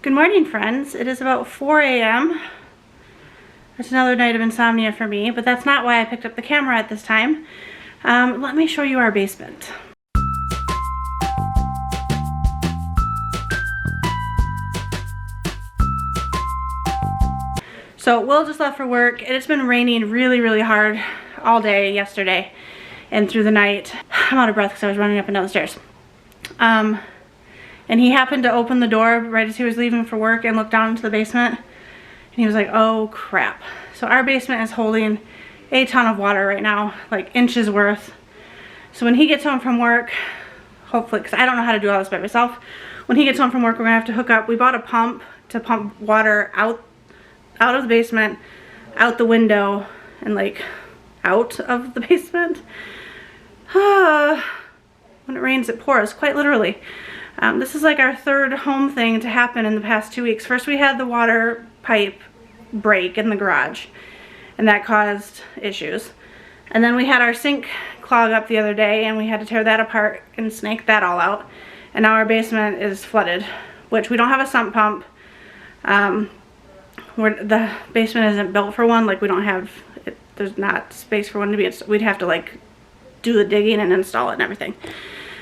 Good morning, friends. It is about 4 a.m. It's another night of insomnia for me, but that's not why I picked up the camera at this time. Let me show you our basement. So Will just left for work, and it's been raining really hard all day yesterday and through the night. I'm out of breath because I was running up and down the stairs. And he happened to open the door right as he was leaving for work and looked down into the basement. And he was like, oh crap. So our basement is holding a ton of water right now, like inches worth. So when he gets home from work, hopefully, because I don't know how to do all this by myself. When he gets home from work, we're gonna have to hook up. We bought a pump to pump water out of the basement, out the window, and like out of the basement. When it rains, it pours, quite literally. This is like our third home thing to happen in the past 2 weeks. First we had the water pipe break in the garage, and that caused issues. And then we had our sink clog up the other day, and we had to tear that apart and snake that all out. And now our basement is flooded, which we don't have a sump pump. The basement isn't built for one. Like, we don't have, there's not space for one to be, we'd have to like do the digging and install it and everything.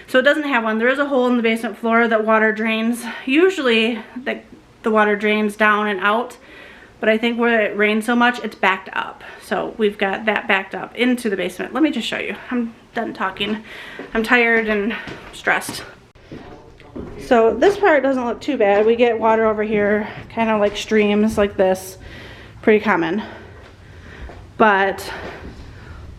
So it doesn't have one. There is a hole in the basement floor that water drains. Usually the water drains down and out, but I think where it rains so much, it's backed up. So we've got that backed up into the basement. Let me just show you. I'm done talking. I'm tired and stressed. So this part doesn't look too bad. We get water over here, kind of like streams like this. Pretty common. But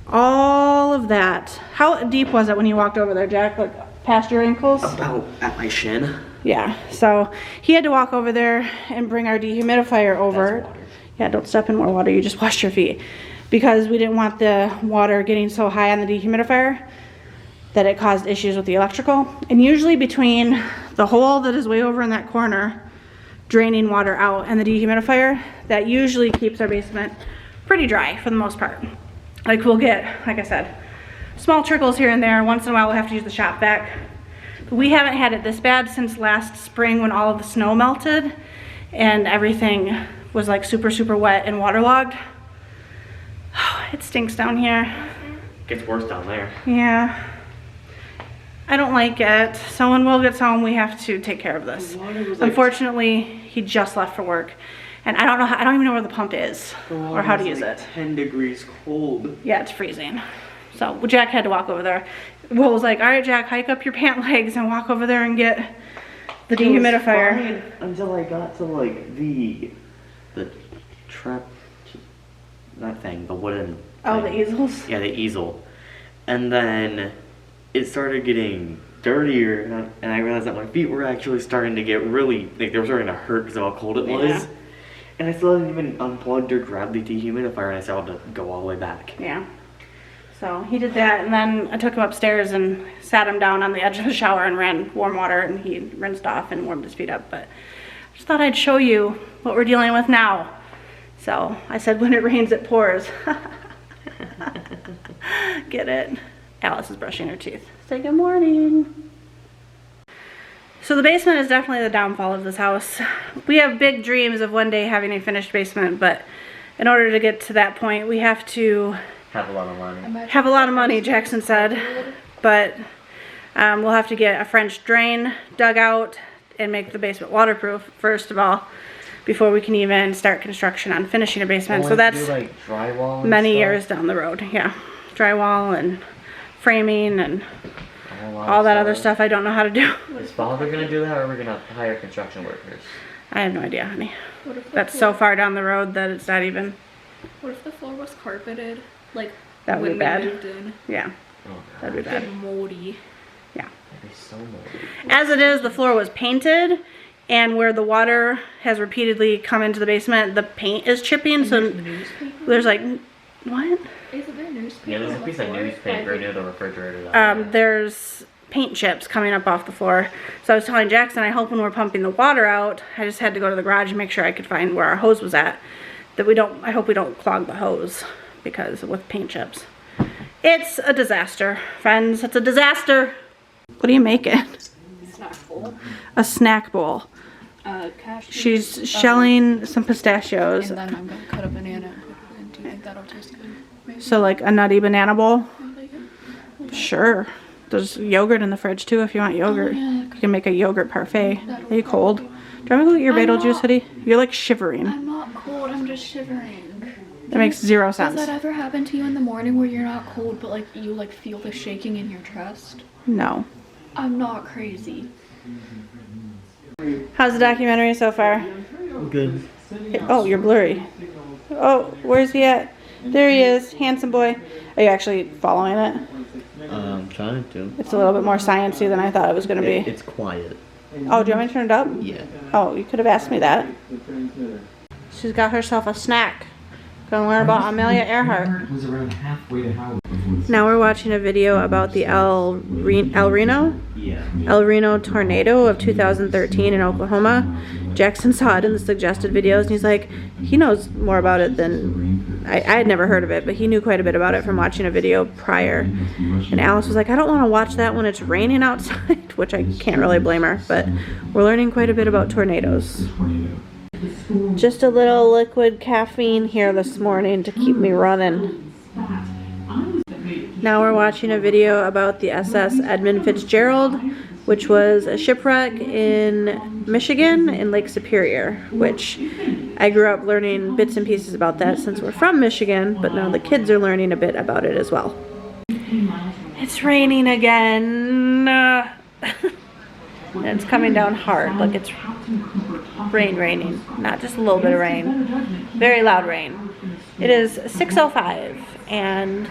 all of that, how deep was it when you walked over there, Jack? Like past your ankles? About at my shin. Yeah, so he had to walk over there and bring our dehumidifier over. Yeah, don't step in more water, you just washed your feet. Because we didn't want the water getting so high on the dehumidifier that it caused issues with the electrical. And usually between the hole that is way over in that corner, draining water out, and the dehumidifier, that usually keeps our basement pretty dry for the most part. Like, we'll get, like I said, small trickles here and there. Once in a while we'll have to use the shop vac. But we haven't had it this bad since last spring when all of the snow melted and everything was like super wet and waterlogged. Oh, it stinks down here. Gets worse down there. Yeah. I don't like it. So when Will gets home, we have to take care of this. Unfortunately, he just left for work. And I don't even know where the pump is or how to use it. 10 degrees cold. Yeah, it's freezing. So Jack had to walk over there. Will was like, all right, Jack, hike up your pant legs and walk over there and get the dehumidifier. It was fine until I got to like the trap, that thing, the wooden Oh, thing. the easels? Yeah, the easel. And then it started getting dirtier, and I realized that my feet were actually starting to get really, like, they were starting to hurt because of how cold it was. And I still hadn't even unplugged or grabbed the dehumidifier, and I still had to go all the way back. Yeah. So he did that, and then I took him upstairs and sat him down on the edge of the shower and ran warm water, and he rinsed off and warmed his feet up. But I just thought I'd show you what we're dealing with now. So I said, when it rains, it pours. Get it? Alice is brushing her teeth. Say good morning. So the basement is definitely the downfall of this house. We have big dreams of one day having a finished basement, but in order to get to that point, we have to Have a lot of money. have a lot of money, Jackson said. But we'll have to get a French drain dug out and make the basement waterproof, first of all, before we can even start construction on finishing a basement. So that's do, like, drywall many stuff? years down the road. Yeah, drywall and framing and all that other stuff I don't know how to do. Is father gonna do that, or are we gonna hire construction workers? I have no idea, honey. That's so far down the road that it's not even. What if the floor was carpeted? Like, That would be when bad. we moved in? Yeah, Oh, that'd be bad. And moldy. Yeah. that'd be so moldy. As it is, the floor was painted, and where the water has repeatedly come into the basement, the paint is chipping. So Newspaper? there's like, what? Isn't there newspaper? Yeah, there's on a the piece of floor? newspaper near the refrigerator. down there. There's paint chips coming up off the floor. So I was telling Jackson, I hope when we're pumping the water out, I just had to go to the garage and make sure I could find where our hose was at. That I hope we don't clog the hose, because with paint chips. It's a disaster, friends. It's a disaster. What are you making? Snack bowl. A snack bowl. Cashews. She's shelling some pistachios. And then I'm gonna cut a banana and put it in. Do you think that'll taste good? Maybe. So like a nutty banana bowl. I like it. Sure. There's yogurt in the fridge too if you want yogurt. yeah. You can make a yogurt parfait. That'll Are you cold? Do you want me to go get your I'm Betelgeuse not- hoodie? You're like shivering. I'm not cold. I'm just shivering. That makes zero Does sense. that ever happen to you in the morning where you're not cold, but like you like feel the shaking in your chest? No. I'm not crazy. How's the documentary so far? Good. Oh, you're blurry. Oh, where's he at? There he is, handsome boy. Are you actually following it? I'm trying to. It's a little bit more sciencey than I thought it was going to be. It's quiet. Oh, do you want me to turn it up? Yeah. Oh, you could have asked me that. She's got herself a snack. Gonna learn about Amelia Earhart. Was around halfway to Howard. Now we're watching a video about the El Reno Yeah. tornado of 2013 in Oklahoma. Jackson saw it in the suggested videos and he's like, he knows more about it than I had never heard of it, but he knew quite a bit about it from watching a video prior. And Alice was like, I don't want to watch that when it's raining outside, which I can't really blame her, but we're learning quite a bit about tornadoes. Just a little liquid caffeine here this morning to keep me running. Now we're watching a video about the SS Edmund Fitzgerald, which was a shipwreck in Michigan in Lake Superior, which I grew up learning bits and pieces about that since we're from Michigan, but now the kids are learning a bit about it as well. It's raining again. And it's coming down hard, like it's raining, not just a little bit of rain. Very loud rain. It is 6:05 and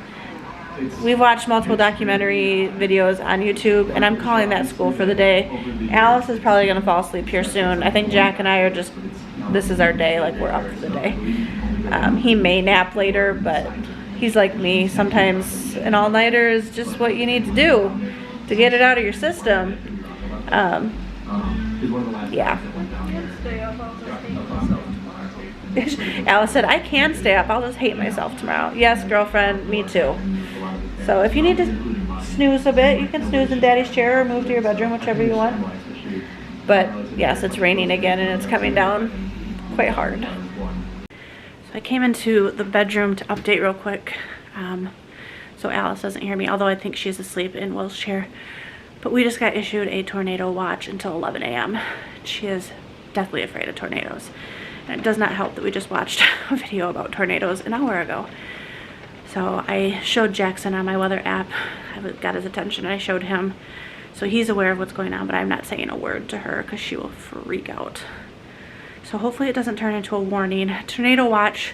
we've watched multiple documentary videos on YouTube and I'm calling that school for the day. Alice is probably gonna fall asleep here soon. I think Jack and I are just, this is our day, like we're up for the day. He may nap later, but he's like me. Sometimes an all-nighter is just what you need to do to get it out of your system. Yeah. Alice said, I can stay up, I'll just hate myself tomorrow. Yes, girlfriend, me too. So if you need to snooze a bit, you can snooze in daddy's chair or move to your bedroom, whichever you want. But yes, it's raining again and it's coming down quite hard. So I came into the bedroom to update real quick. So Alice doesn't hear me, although I think she's asleep in Will's chair. But we just got issued a tornado watch until 11 a.m. She is deathly afraid of tornadoes. And it does not help that we just watched a video about tornadoes an hour ago. So I showed Jackson on my weather app. I got his attention and I showed him. So he's aware of what's going on, but I'm not saying a word to her because she will freak out. So hopefully it doesn't turn into a warning. Tornado watch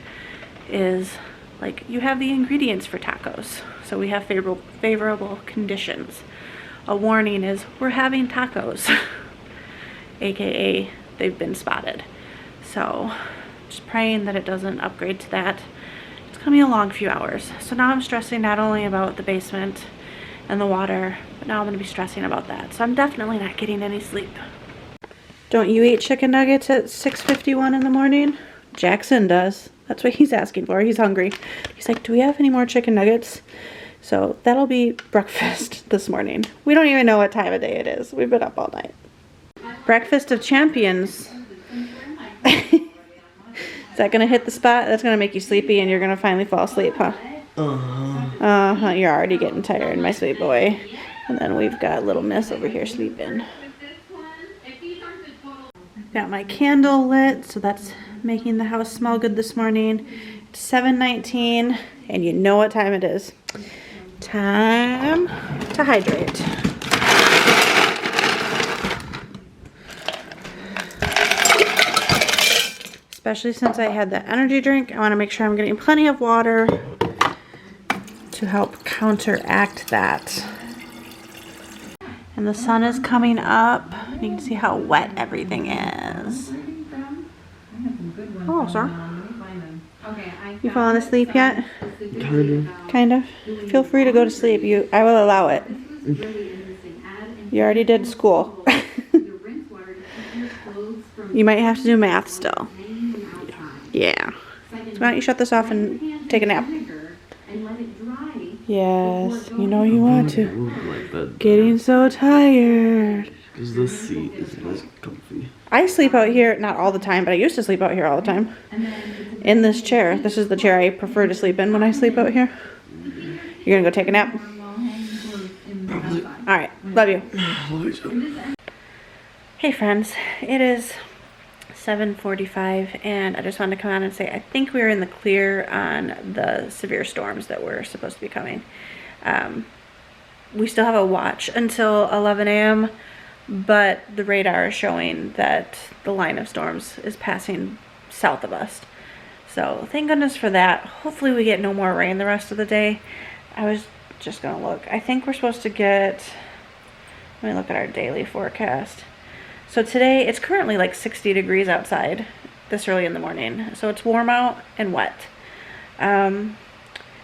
is like you have the ingredients for tacos. So we have favorable conditions. A warning is we're having tacos, AKA they've been spotted. So just praying that it doesn't upgrade to that. It's gonna be a long few hours. So now I'm stressing not only about the basement and the water, but now I'm gonna be stressing about that. So I'm definitely not getting any sleep. Don't you eat chicken nuggets at 6:51 in the morning? Jackson does. That's what he's asking for. He's hungry. He's like, do we have any more chicken nuggets? So that'll be breakfast this morning. We don't even know what time of day it is. We've been up all night. Breakfast of champions. Is that gonna hit the spot? That's gonna make you sleepy and you're gonna finally fall asleep, huh? Uh-huh, you're already getting tired, my sweet boy. And then we've got little miss over here sleeping. Got my candle lit, so that's making the house smell good this morning. It's 7:19, and you know what time it is. Time to hydrate. Especially since I had that energy drink, I want to make sure I'm getting plenty of water to help counteract that. And the sun is coming up. You can see how wet everything is. Oh, sir. You falling asleep yet? Kind of. Feel free to go to sleep. I will allow it. You already did school. You might have to do math still. Yeah. So why don't you shut this off and take a nap? Yes, you know you want to. Getting so tired. Because the seat is nice and comfy. I sleep out here, not all the time, but I used to sleep out here all the time. In this chair. This is the chair I prefer to sleep in when I sleep out here. You're gonna go take a nap? Probably. Alright, love you. Hey friends, it is 7:45 and I just wanted to come on and say I think we're in the clear on the severe storms that were supposed to be coming. We still have a watch until 11 a.m. but the radar is showing that the line of storms is passing south of us. So thank goodness for that. Hopefully we get no more rain the rest of the day. I was just gonna look. I think we're supposed to get, let me look at our daily forecast. So today it's currently like 60 degrees outside this early in the morning. So it's warm out and wet.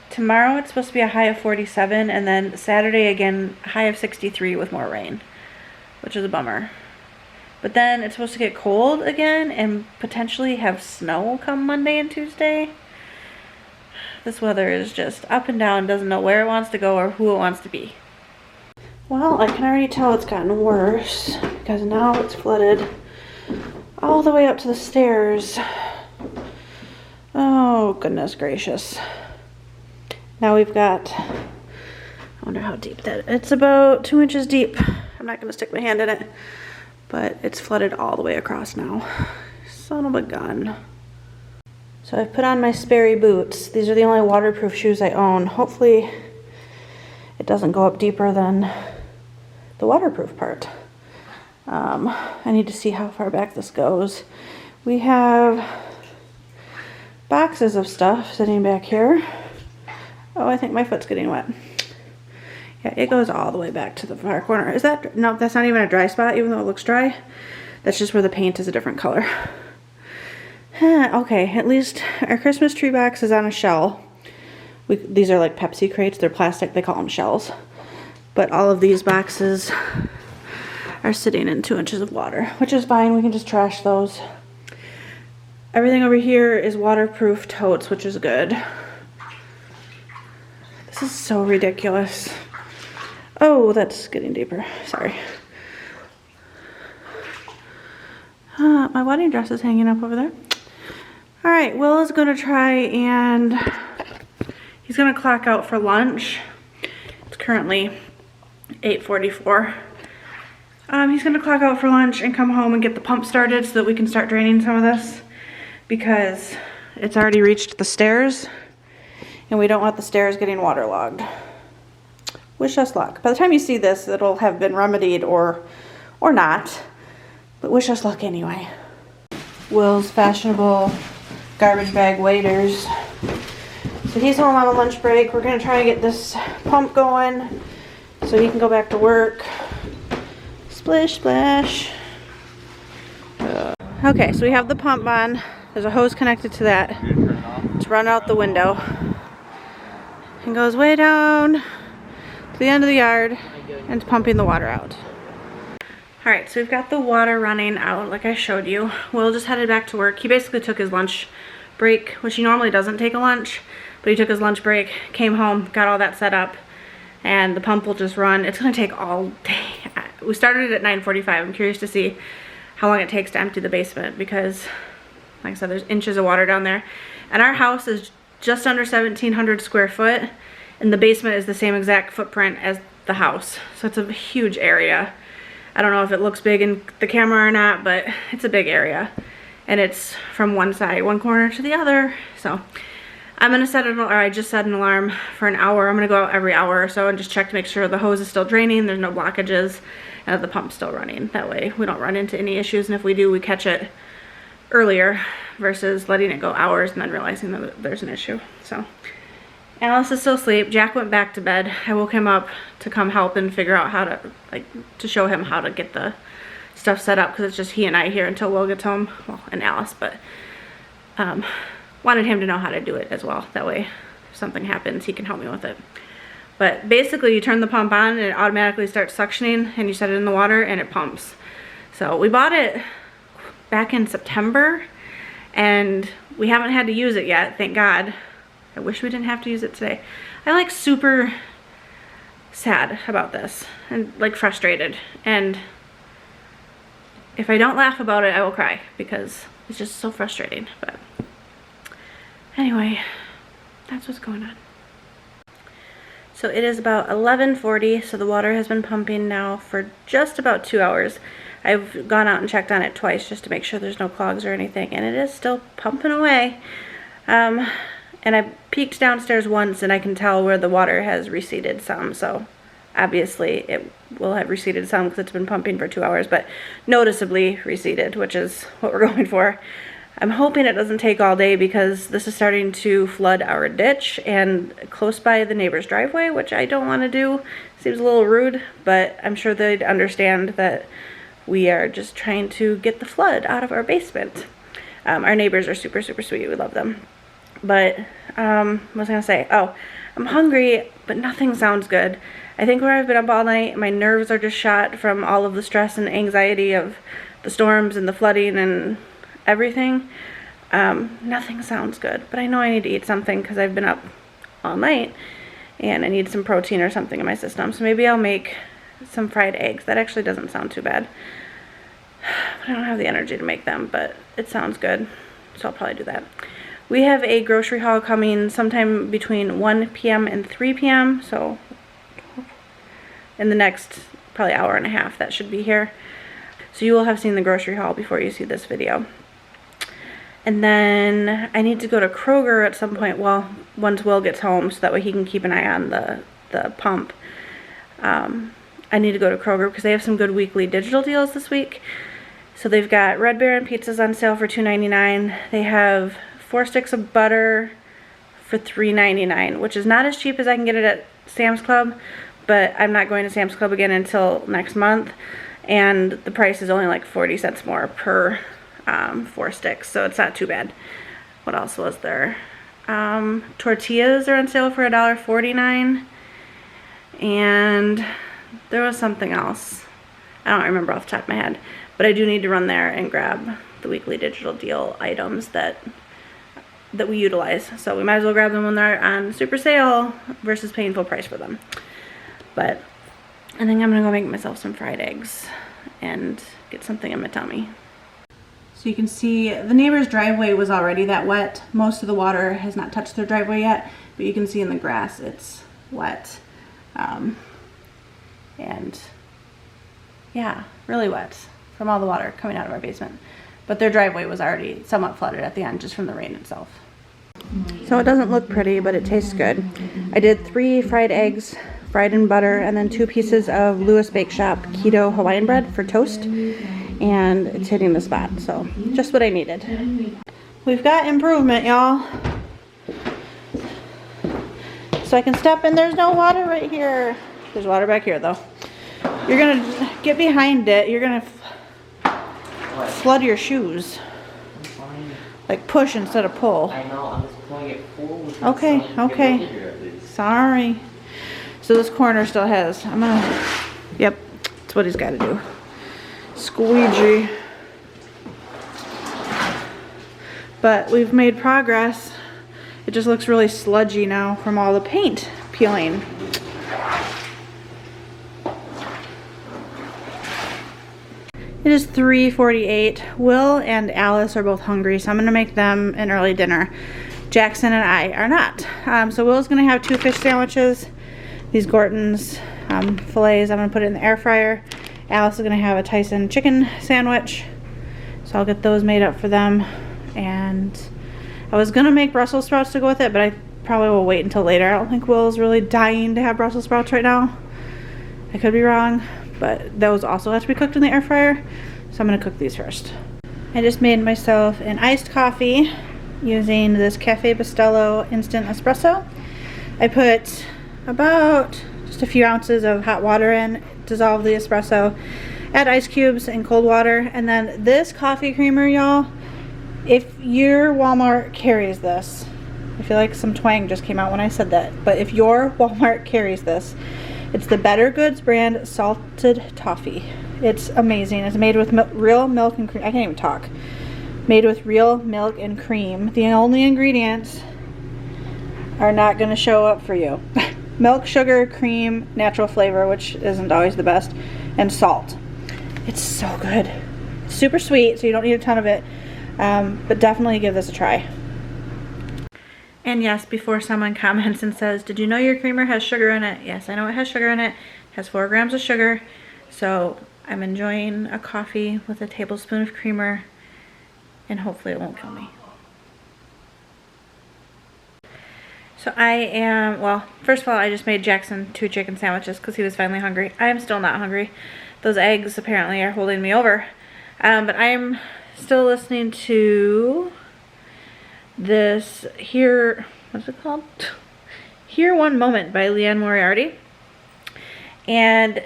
Tomorrow it's supposed to be a high of 47 and then Saturday again high of 63 with more rain, which is a bummer. But then it's supposed to get cold again and potentially have snow come Monday and Tuesday. This weather is just up and down, doesn't know where it wants to go or who it wants to be. Well, I can already tell it's gotten worse because now it's flooded all the way up to the stairs. Oh, goodness gracious. Now we've got, I wonder how deep that is. It's about 2 inches deep. I'm not gonna stick my hand in it, but it's flooded all the way across now. Son of a gun. So I've put on my Sperry boots. These are the only waterproof shoes I own. Hopefully it doesn't go up deeper than the waterproof part. I need to see how far back this goes. We have boxes of stuff sitting back here. Oh, I think my foot's getting wet. Yeah, it goes all the way back to the far corner. Is that, no, that's not even a dry spot, even though it looks dry. That's just where the paint is a different color. Okay, at least our Christmas tree box is on a shell. These are like Pepsi crates, they're plastic, they call them shells. But all of these boxes are sitting in 2 inches of water, which is fine, we can just trash those. Everything over here is waterproof totes, which is good. This is so ridiculous. Oh, that's getting deeper. Sorry. My wedding dress is hanging up over there. All right, Will is gonna try and he's gonna clock out for lunch. It's currently 8:44. He's gonna clock out for lunch and come home and get the pump started so that we can start draining some of this because it's already reached the stairs and we don't want the stairs getting waterlogged. Wish us luck. By the time you see this, it'll have been remedied or not, but wish us luck anyway. Will's fashionable garbage bag waders. So he's home on a lunch break. We're gonna try and get this pump going so he can go back to work. Splish splash. Okay, so we have the pump on. There's a hose connected to that. It's run out the window. And goes way down to the end of the yard and it's pumping the water out. Alright, so we've got the water running out like I showed you. Will just headed back to work. He basically took his lunch break, which he normally doesn't take a lunch, but he took his lunch break, came home, got all that set up, and the pump will just run. It's gonna take all day. We started it at 9:45. I'm curious to see how long it takes to empty the basement because, like I said, there's inches of water down there. And our house is just under 1,700 square foot, and the basement is the same exact footprint as the house. So it's a huge area. I don't know if it looks big in the camera or not, but it's a big area. And it's from one side, one corner to the other. So I'm gonna set an, or I just set an alarm for an hour. I'm gonna go out every hour or so and just check to make sure the hose is still draining, there's no blockages, and that the pump's still running. That way we don't run into any issues, and if we do, we catch it earlier versus letting it go hours and then realizing that there's an issue. So Alice is still asleep. Jack went back to bed. I woke him up to come help and figure out how to, to show him how to get the stuff set up because it's just he and I here until Will gets home, well, and Alice, but wanted him to know how to do it as well. That way if something happens, he can help me with it. But basically you turn the pump on and it automatically starts suctioning and you set it in the water and it pumps. So we bought it back in September and we haven't had to use it yet, thank God. I wish we didn't have to use it today. I'm like super sad about this and like frustrated, and if I don't laugh about it, I will cry because it's just so frustrating. But anyway, that's what's going on. So it is about 11:40, so the water has been pumping now for just about 2 hours. I've gone out and checked on it twice just to make sure there's no clogs or anything, and it is still pumping away. And I peeked downstairs once and I can tell where the water has receded some, so obviously it will have receded some because it's been pumping for 2 hours, but noticeably receded, which is what we're going for. I'm hoping it doesn't take all day because this is starting to flood our ditch and close by the neighbor's driveway, which I don't want to do. Seems a little rude, but I'm sure they'd understand that we are just trying to get the flood out of our basement. Our neighbors are super, super sweet. We love them. But what was I gonna say? Oh, I'm hungry, but nothing sounds good. I think where I've been up all night, my nerves are just shot from all of the stress and anxiety of the storms and the flooding and everything. Nothing sounds good, but I know I need to eat something because I've been up all night and I need some protein or something in my system. So maybe I'll make some fried eggs. That actually doesn't sound too bad. I don't have the energy to make them, but it sounds good, so I'll probably do that. We have a grocery haul coming sometime between 1 p.m. and 3 p.m. So in the next probably hour and a half that should be here. So you will have seen the grocery haul before you see this video. And then I need to go to Kroger at some point, well, once Will gets home, so that way he can keep an eye on the pump. I need to go to Kroger because they have some good weekly digital deals this week. So they've got Red Baron pizzas on sale for $2.99. They have 4 sticks of butter for $3.99, which is not as cheap as I can get it at Sam's Club, but I'm not going to Sam's Club again until next month, and the price is only like 40 cents more per 4 sticks, so it's not too bad. What else was there? Tortillas are on sale for $1.49, and there was something else. I don't remember off the top of my head, but I do need to run there and grab the weekly digital deal items that we utilize. So we might as well grab them when they're on super sale versus paying full price for them. But I think I'm gonna go make myself some fried eggs and get something in my tummy. So you can see the neighbor's driveway was already that wet. Most of the water has not touched their driveway yet, but you can see in the grass it's wet. And yeah, really wet from all the water coming out of our basement. But their driveway was already somewhat flooded at the end just from the rain itself. So it doesn't look pretty, but it tastes good. I did 3 fried eggs, fried in butter, and then 2 pieces of Lewis Bake Shop keto Hawaiian bread for toast. And it's hitting the spot, so just what I needed. We've got improvement, y'all. So I can step in, there's no water right here. There's water back here though. You're gonna get behind it, you're gonna flood your shoes. Like push instead of pull. I know, I'm just pulling it forward. Okay, okay. Sorry. So this corner still has, yep, that's what he's gotta do. Squeegee. But we've made progress. It just looks really sludgy now from all the paint peeling. It is 3:48. Will and Alice are both hungry, so I'm gonna make them an early dinner. Jackson and I are not. So Will's gonna have 2 fish sandwiches, these Gorton's fillets. I'm gonna put it in the air fryer. Alice is gonna have a Tyson chicken sandwich, so I'll get those made up for them. And I was gonna make Brussels sprouts to go with it, but I probably will wait until later. I don't think Will's really dying to have Brussels sprouts right now. I could be wrong, but those also have to be cooked in the air fryer, so I'm gonna cook these first. I just made myself an iced coffee using this Cafe Bustelo instant espresso. I put about just a few ounces of hot water in, dissolve the espresso, add ice cubes and cold water, and then this coffee creamer, y'all, if your Walmart carries this, I feel like some twang just came out when I said that, but if your Walmart carries this, it's the Better Goods brand salted toffee. It's amazing. It's made with real milk and cream. I can't even talk. Made with real milk and cream. The only ingredients are not going to show up for you. Milk, sugar, cream, natural flavor, which isn't always the best, and salt. It's so good. super sweet, so you don't need a ton of it. But definitely give this a try. And yes, before someone comments and says, did you know your creamer has sugar in it? Yes, I know it has sugar in it. It has 4 grams of sugar. So I'm enjoying a coffee with a tablespoon of creamer, and hopefully it won't kill me. So I am, well, first of all, I just made Jackson 2 chicken sandwiches because he was finally hungry. I am still not hungry. Those eggs apparently are holding me over. But I'm still listening to this what's it called? Here One Moment by Leanne Moriarty. And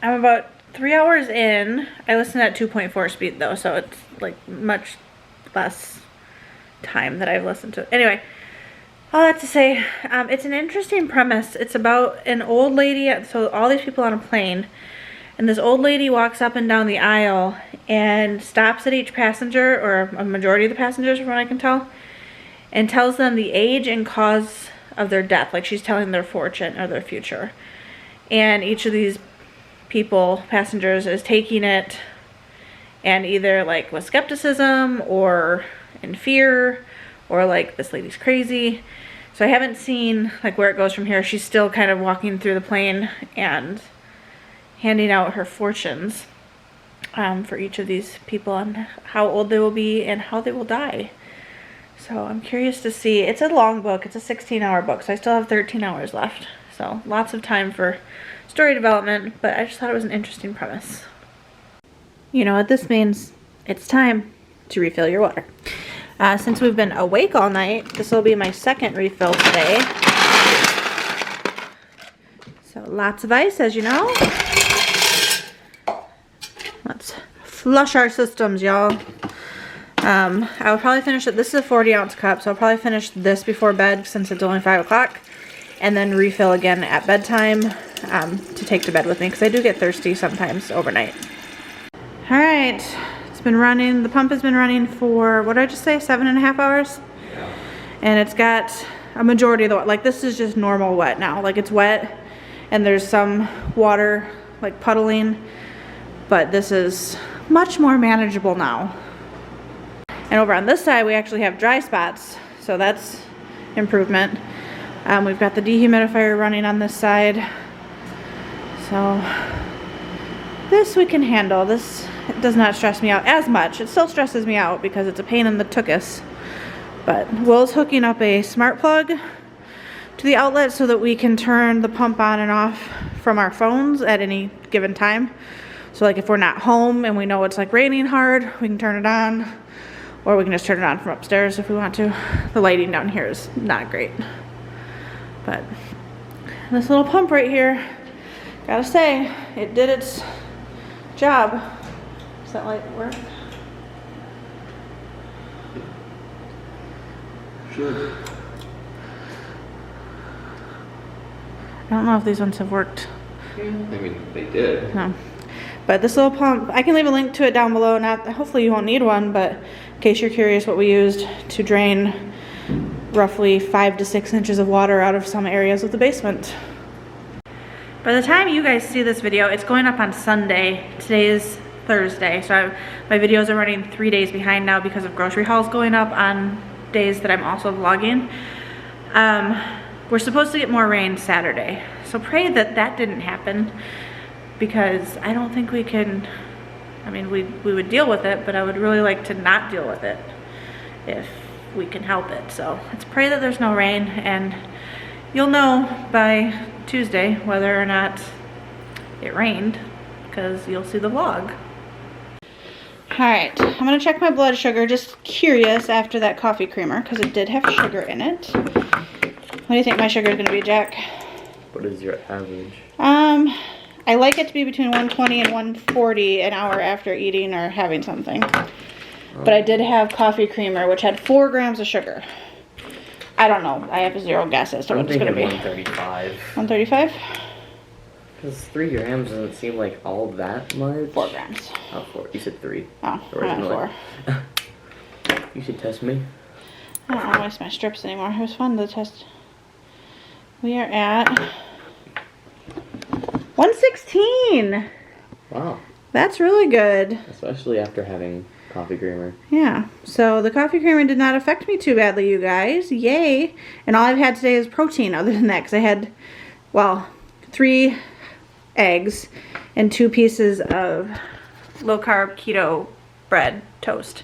I'm about 3 hours in. I listen at 2.4 speed though, so it's like much less time that I've listened to it. Anyway, all that to say, it's an interesting premise. It's about an old lady, so all these people on a plane, and this old lady walks up and down the aisle and stops at each passenger, or a majority of the passengers from what I can tell, and tells them the age and cause of their death. Like she's telling their fortune or their future. And each of these people, passengers, is taking it and either like with skepticism or in fear or like this lady's crazy. So I haven't seen like where it goes from here. She's still kind of walking through the plane and handing out her fortunes for each of these people and how old they will be and how they will die. So I'm curious to see. It's a long book. It's a 16-hour book, so I still have 13 hours left. So lots of time for story development, but I just thought it was an interesting premise. You know what this means? It's time to refill your water. Since we've been awake all night, this will be my second refill today. So lots of ice, as you know. Let's flush our systems, y'all. I will probably finish it. This is a 40-ounce cup, so I'll probably finish this before bed since it's only 5 o'clock. And then refill again at bedtime to take to bed with me because I do get thirsty sometimes overnight. Alright, it's been running. The pump has been running for, what did I just say, 7.5 hours? Yeah. And it's got a majority of the water. Like this is just normal wet now. Like it's wet and there's some water like puddling. But this is much more manageable now. And over on this side, we actually have dry spots, so that's improvement. We've got the dehumidifier running on this side. So this we can handle. This does not stress me out as much. It still stresses me out because it's a pain in the tuchus. But Will's hooking up a smart plug to the outlet so that we can turn the pump on and off from our phones at any given time. So like if we're not home and we know it's like raining hard, we can turn it on. Or we can just turn it on from upstairs if we want to. The lighting down here is not great. But this little pump right here, gotta say, it did its job. Does that light work? Sure. I don't know if these ones have worked. I mean, they did. No. But this little pump, I can leave a link to it down below. Hopefully you won't need one, but in case you're curious what we used to drain roughly 5 to 6 inches of water out of some areas of the basement. By the time you guys see this video, it's going up on Sunday. Today is Thursday, so my videos are running 3 days behind now because of grocery hauls going up on days that I'm also vlogging. We're supposed to get more rain Saturday, so pray that that didn't happen. Because I don't think we can, I mean, we would deal with it, but I would really like to not deal with it if we can help it. So let's pray that there's no rain, and you'll know by Tuesday whether or not it rained because you'll see the vlog. All right, I'm gonna check my blood sugar, just curious after that coffee creamer because it did have sugar in it. What do you think my sugar is gonna be, Jack? What is your average? I like it to be between 120 and 140 an hour after eating or having something. But I did have coffee creamer, which had 4 grams of sugar. I don't know. I have 0 guess as to what it's going to be. 135. 135? Because 3 grams doesn't seem like all that much. 4 grams. Oh, 4. You said 3. Oh, originally. 4. You should test me. I don't want to waste my strips anymore. It was fun to test. We are at 116. Wow. That's really good. Especially after having coffee creamer. Yeah, so the coffee creamer did not affect me too badly, you guys. Yay. And all I've had today is protein other than that, because I had, well, 3 eggs and 2 pieces of low-carb keto bread toast.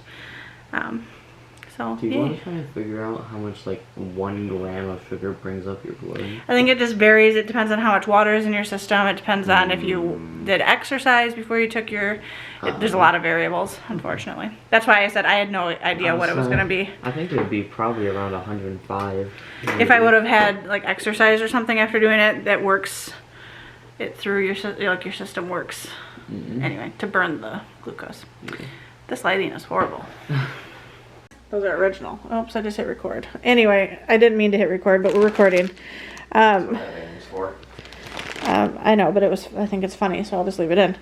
So, Do you yay. want to try and figure out how much, like, 1 gram of sugar brings up your blood? I think it just varies. It depends on how much water is in your system. It depends on if you did exercise before you took your... there's a lot of variables, unfortunately. That's why I said I had no idea what it was going to be. I think it would be probably around 105. If I would have had, like, exercise or something after doing it, that works it through your... Like, your system works, anyway, to burn the glucose. This lighting is horrible. Those are original. Oops, I just hit record. Anyway, I didn't mean to hit record, but we're recording. I know, but I think it's funny, so I'll just leave it in.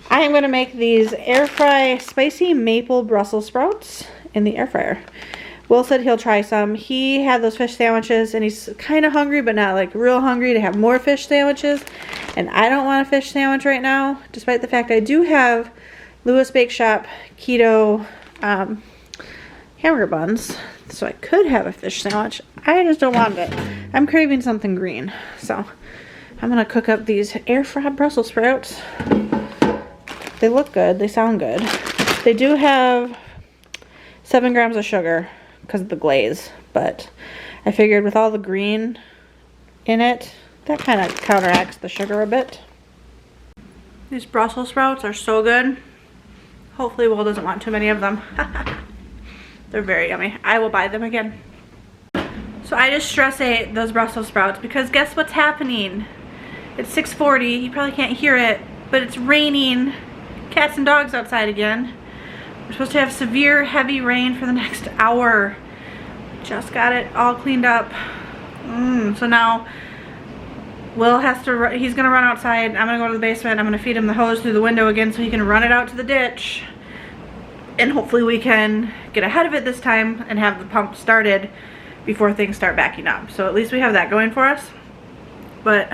I am going to make these air fry spicy maple Brussels sprouts in the air fryer. Will said he'll try some. He had those fish sandwiches, and he's kind of hungry, but not like real hungry to have more fish sandwiches. And I don't want a fish sandwich right now, despite the fact I do have Lewis Bake Shop keto hamburger buns, so I could have a fish sandwich. I just don't want it. I'm craving something green, so I'm gonna cook up these air fried Brussels sprouts. They look good, they sound good. They do have 7 grams of sugar because of the glaze, but I figured with all the green in it, that kind of counteracts the sugar a bit. These Brussels sprouts are so good. Hopefully Will doesn't want too many of them. They're very yummy. I will buy them again. So I just stress ate those Brussels sprouts because guess what's happening? It's 6:40. You probably can't hear it, but it's raining. Cats and dogs outside again. We're supposed to have severe heavy rain for the next hour. Just got it all cleaned up. So now Will has to, he's gonna run outside. I'm gonna go to the basement. I'm gonna feed him the hose through the window again so he can run it out to the ditch. And hopefully we can get ahead of it this time and have the pump started before things start backing up. So at least we have that going for us. But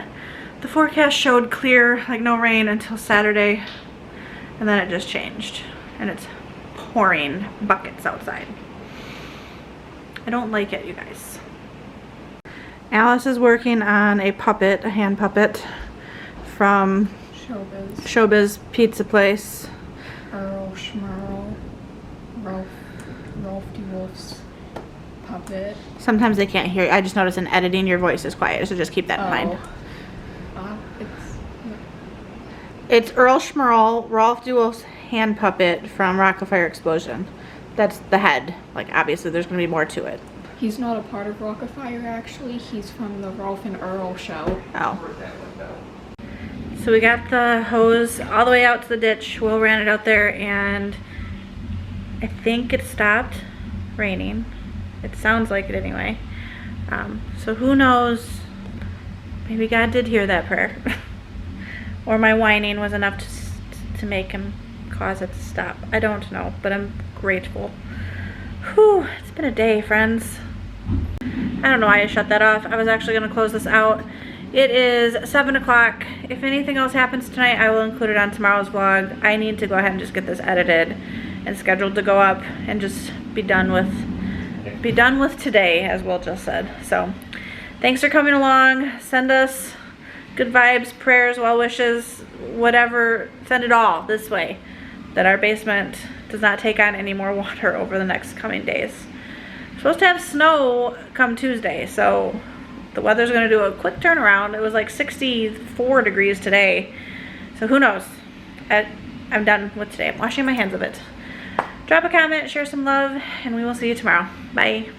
the forecast showed clear, like no rain until Saturday. And then it just changed. And it's pouring buckets outside. I don't like it, you guys. Alice is working on a puppet, a hand puppet from Showbiz Pizza Place. Earl Schmerl, Rolf DeWolf's puppet. Sometimes they can't hear you. I just noticed in editing your voice is quiet, so just keep that in mind. It's Earl Schmerl, Rolf DeWolf's hand puppet from Rock Fire Explosion. That's the head. Like, obviously there's going to be more to it. He's not a part of Rock of Fire, actually. He's from the Rolf and Earl show. Oh. So we got the hose all the way out to the ditch. Will ran it out there, and I think it stopped raining. It sounds like it anyway. So who knows? Maybe God did hear that prayer. Or my whining was enough to make him cause it to stop. I don't know, but I'm grateful. Whew, it's been a day, friends. I don't know why I shut that off. I was actually going to close this out. It is 7 o'clock. If anything else happens tonight, I will include it on tomorrow's vlog. I need to go ahead and just get this edited and scheduled to go up and just be done with today, as Will just said. So, thanks for coming along. Send us good vibes, prayers, well wishes, whatever. Send it all this way, that our basement does not take on any more water over the next coming days. We're supposed to have snow come Tuesday, so the weather's going to do a quick turnaround. It was like 64 degrees today, so who knows. I'm done with today. I'm washing my hands of it. Drop a comment, share some love, and we will see you tomorrow. Bye.